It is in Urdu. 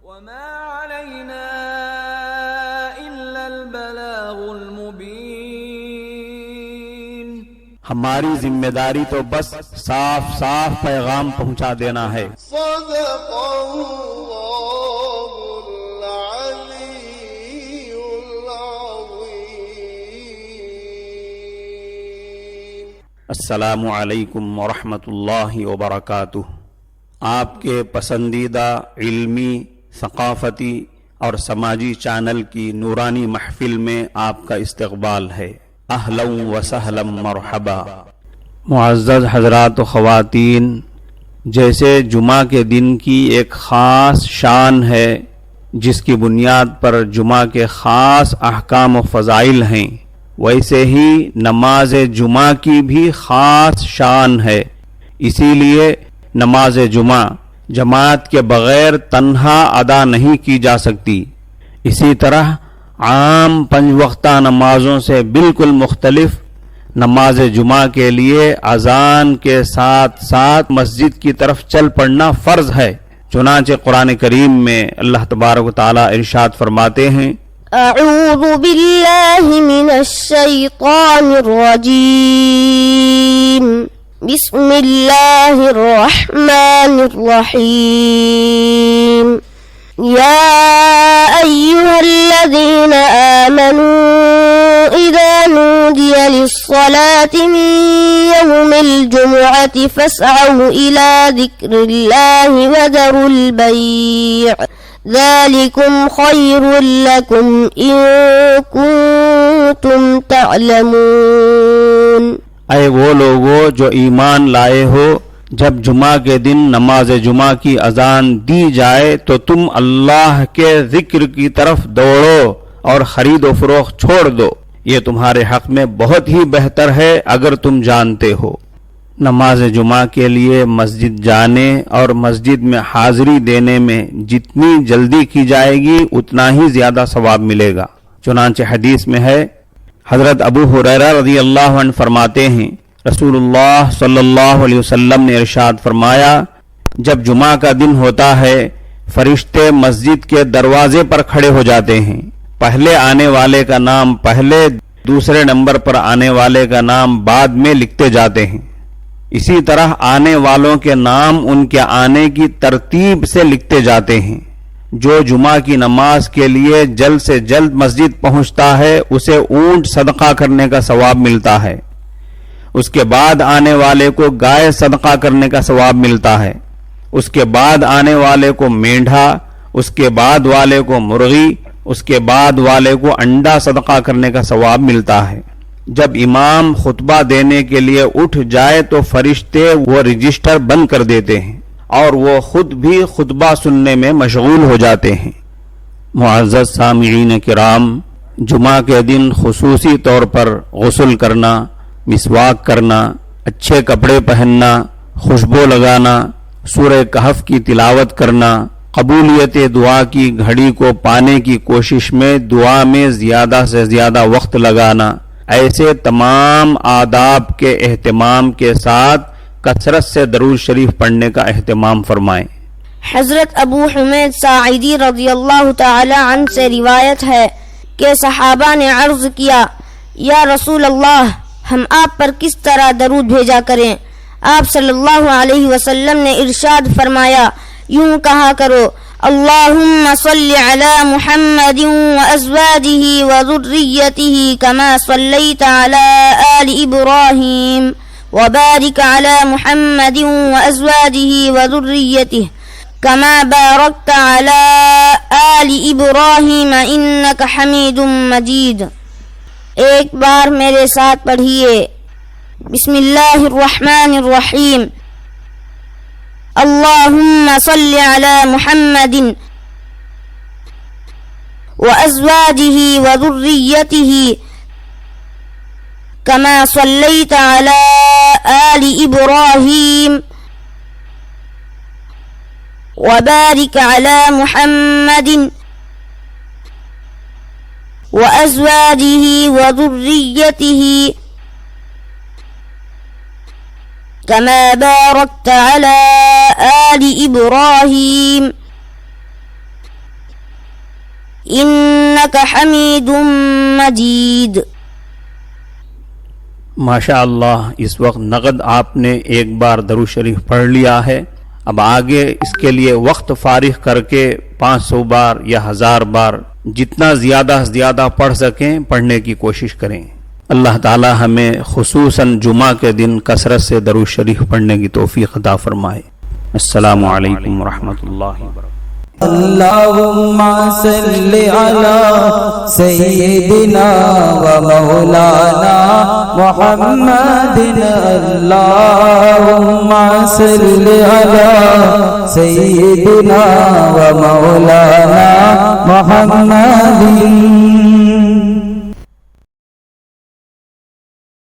وما علينا إلا البلاغ المبين. ہماری ذمہ داری تو بس صاف صاف پیغام پہنچا دینا ہے. صدق اللہ العلی العظیم. السلام علیکم ورحمۃ اللہ وبرکاتہ. آپ کے پسندیدہ علمی، ثقافتی اور سماجی چینل کی نورانی محفل میں آپ کا استقبال ہے. اہلا و سہلا مرحبا. معزز حضرات و خواتین، جیسے جمعہ کے دن کی ایک خاص شان ہے جس کی بنیاد پر جمعہ کے خاص احکام و فضائل ہیں، ویسے ہی نماز جمعہ کی بھی خاص شان ہے. اسی لیے نماز جمعہ جماعت کے بغیر تنہا ادا نہیں کی جا سکتی. اسی طرح عام 5 وقتہ نمازوں سے بالکل مختلف نماز جمعہ کے لیے اذان کے ساتھ ساتھ مسجد کی طرف چل پڑنا فرض ہے. چنانچہ قرآن کریم میں اللہ تبارک و تعالی ارشاد فرماتے ہیں: اعوذ باللہ من الشیطان الرجیم، بسم اللہ الرحمن الرحیم. یا ایہا الذین آمنوا اذا نودی للصلاة من یوم الجمعة فاسعوا الى ذکر اللہ وذروا البیع ذالکم خیر لکم ان کنتم تعلمون. اے وہ لوگو جو ایمان لائے ہو، جب جمعہ کے دن نماز جمعہ کی اذان دی جائے تو تم اللہ کے ذکر کی طرف دوڑو اور خرید و فروخت چھوڑ دو. یہ تمہارے حق میں بہت ہی بہتر ہے اگر تم جانتے ہو. نماز جمعہ کے لیے مسجد جانے اور مسجد میں حاضری دینے میں جتنی جلدی کی جائے گی اتنا ہی زیادہ ثواب ملے گا. چنانچہ حدیث میں ہے، حضرت ابو ہریرہ رضی اللہ عنہ فرماتے ہیں، رسول اللہ صلی اللہ علیہ وسلم نے ارشاد فرمایا، جب جمعہ کا دن ہوتا ہے فرشتے مسجد کے دروازے پر کھڑے ہو جاتے ہیں. پہلے آنے والے کا نام پہلے، دوسرے نمبر پر آنے والے کا نام بعد میں لکھتے جاتے ہیں. اسی طرح آنے والوں کے نام ان کے آنے کی ترتیب سے لکھتے جاتے ہیں. جو جمعہ کی نماز کے لیے جلد سے جلد مسجد پہنچتا ہے اسے اونٹ صدقہ کرنے کا ثواب ملتا ہے. اس کے بعد آنے والے کو گائے صدقہ کرنے کا ثواب ملتا ہے. اس کے بعد آنے والے کو مینڈھا، اس کے بعد والے کو مرغی، اس کے بعد والے کو انڈا صدقہ کرنے کا ثواب ملتا ہے. جب امام خطبہ دینے کے لیے اٹھ جائے تو فرشتے وہ رجسٹر بند کر دیتے ہیں اور وہ خود بھی خطبہ سننے میں مشغول ہو جاتے ہیں. معزز سامعین کرام، جمعہ کے دن خصوصی طور پر غسل کرنا، مسواک کرنا، اچھے کپڑے پہننا، خوشبو لگانا، سورہ کہف کی تلاوت کرنا، قبولیت دعا کی گھڑی کو پانے کی کوشش میں دعا میں زیادہ سے زیادہ وقت لگانا، ایسے تمام آداب کے اہتمام کے ساتھ کثرت سے درود شریف پڑھنے کا اہتمام فرمائیں. حضرت ابو حمید ساعدی رضی اللہ تعالی عنہ سے روایت ہے کہ صحابہ نے عرض کیا، یا رسول اللہ، ہم آپ پر کس طرح درود بھیجا کریں؟ آپ صلی اللہ علیہ وسلم نے ارشاد فرمایا، یوں کہا کرو، اللہم صل علی محمد وازواجہ وذریتہ کما صلیت علی آل ابراہیم وبارک علی محمد وازواجہ وذریتہ کما بارکت علی آل ابراہیم انک حمید مجید. ایک بار میرے ساتھ پڑھیے، بسم اللہ الرحمن الرحیم. اللہم صل علی محمد وازواجہ وذریتہ کما صلیت علی آل ابراہیم وبارک علی محمد وازواجہ وذریتہ كما باركت على آل إبراهيم إنك حميد مجيد. ماشاء اللہ، اس وقت نقد آپ نے ایک بار درود شریف پڑھ لیا ہے. اب آگے اس کے لیے وقت فارغ کر کے 500 بار یا 1000 بار جتنا زیادہ سے زیادہ پڑھ سکیں پڑھنے کی کوشش کریں. اللہ تعالی ہمیں خصوصاً جمعہ کے دن کثرت سے درود شریف پڑھنے کی توفیق عطا فرمائے. السلام علیکم ورحمۃ اللہ وبرکاتہ. اللهم صل على سيدنا ومولانا محمد. اللهم صل على سيدنا ومولانا محمد.